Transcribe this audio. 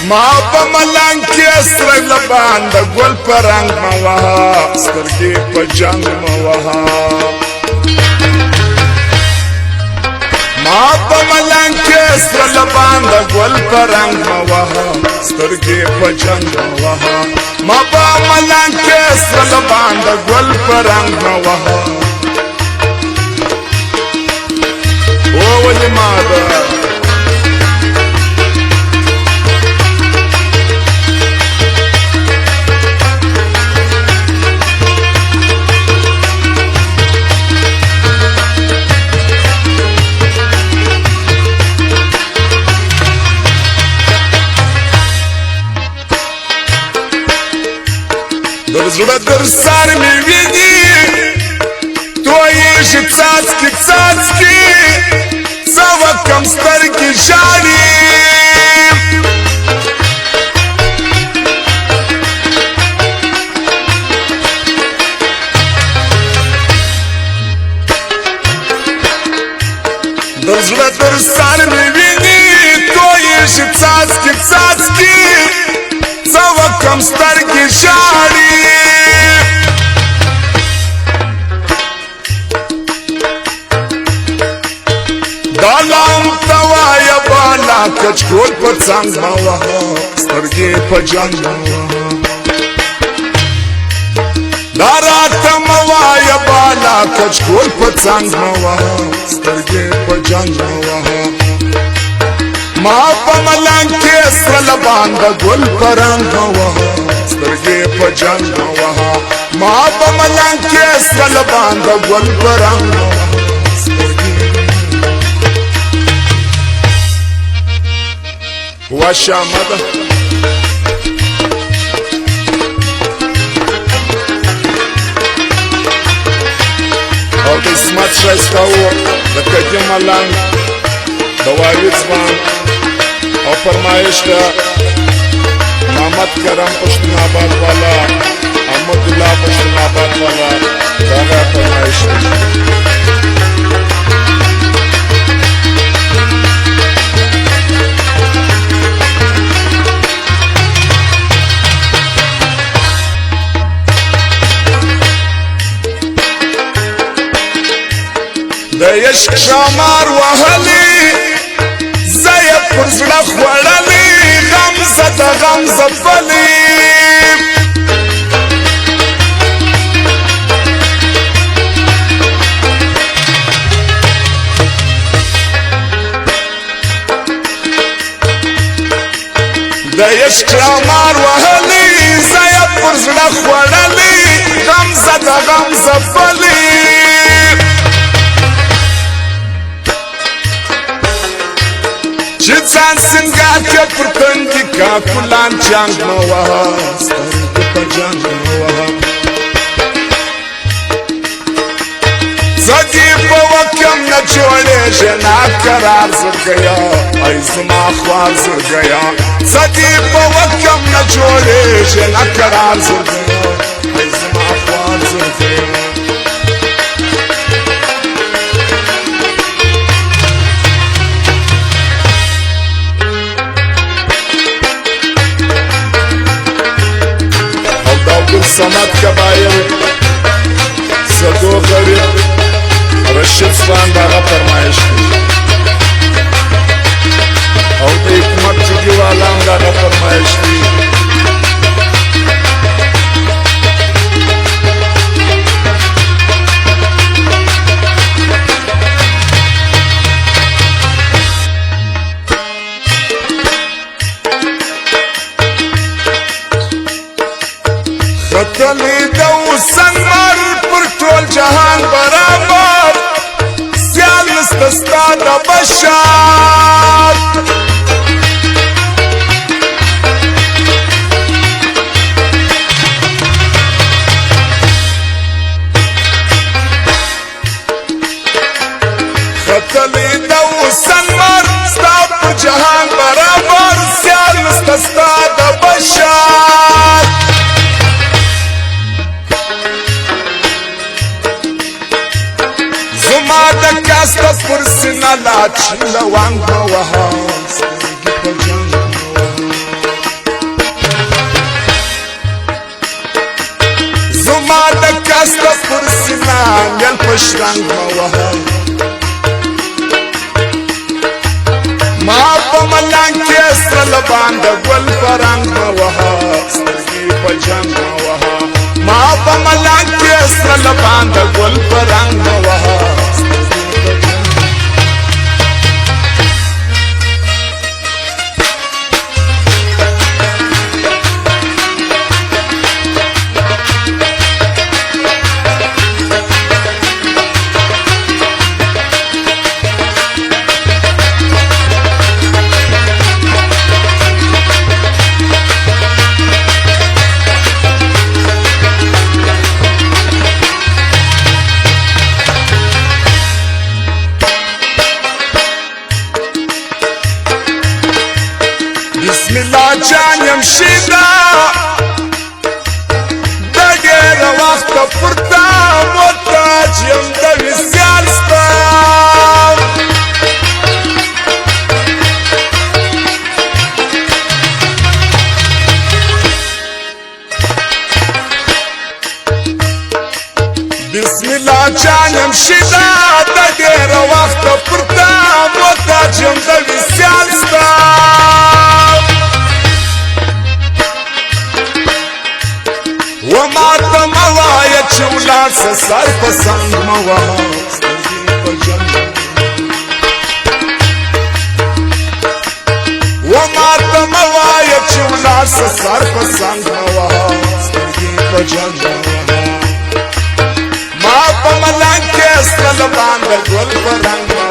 ما په ملنګ کې سره لبان د ګل په رنګ مه وهه سترګې په جنګ مه وهه ما په ملنګ کې سره لبان د ګل په رنګ مه وهه سترګې په جنګ مه وهه ما په ملنګ کې سره لبان د ګل په رنګ مه وهه او ولې ما ده در زړه در سر مې ویني تویېږي څاڅکي څاڅکي څه وکړم سترګې ژاړي در زړه در سر مې ویني تویېږي څاڅکي څاڅکي څه وکړم سترګې ژاړي دالام توایا بالا کچکول پر څنګ مه وهه سترګې په جنګ مه وهه دا راته مه وایه بالا کچکول پر څنګ مه وهه سترګې په جنګ مه وهه ما په ملنګ کې سره لبان د ګل په رنګ مه وهه سترګې په جنګ مه وهه ما په ملنګ کې سره لبان د ګل په رنګ مه وهه وشامه ده او د عصمت ښایسته و د کدي ملنګ د واوي ځوان او فرمایش ده محمد کرم پښتون آباد والا احمد الله پښتون آباد والا د هغه فرمایش ده د عشق شمار وهلی زه یې پر زړه خوړلی غمزه د غمزه پلی د عشق شمار وهلی زه یې پر زړه خوړلی غمزه د غمزه پلی چې ځان سنګار که پر تندي کا فلان جنګ مه وهه سترګې په جنګ مه وهه زه دې په وکم نه جوړېږې ناقرار زړګیا ای زما خوار زړګیا زه دې په وکم نه جوړېږې ناقرار زړګیا ای زما خوار زړګیا سمت کبایر صدو غریب رشید سوان داغا فرمایش دی او د حکمت چگی والام داغا فرمایش دی خطلی دو سنگر پر ټول جهان برابر سیال نستستا د بشر خطلی دو سنگر ستا پر جهان برابر سیال نستستا د بشر زما د کاسته پر سینه لا چلوان مه وهه سترګې په جنګ مه وهه شکست پر سینه میل پشرنگ موها ما په ملنګ کې سرل باندې ګل پرنګ موها سترګې په جنګ موها ما په ملنګ کې سرل باندې ګل پرنګ موها بسم الله جان يمشينا دقير وقت فرتا موتاج يمدوي سيالستا بسم الله جان يمشينا دقير وقت فرتا موتاج يمدوي سيالستا وما تموايا چولا سسر پسند موا وما تموايا چولا سسر پسند موا ما پا ملنگ کے سلبان گل پرنگ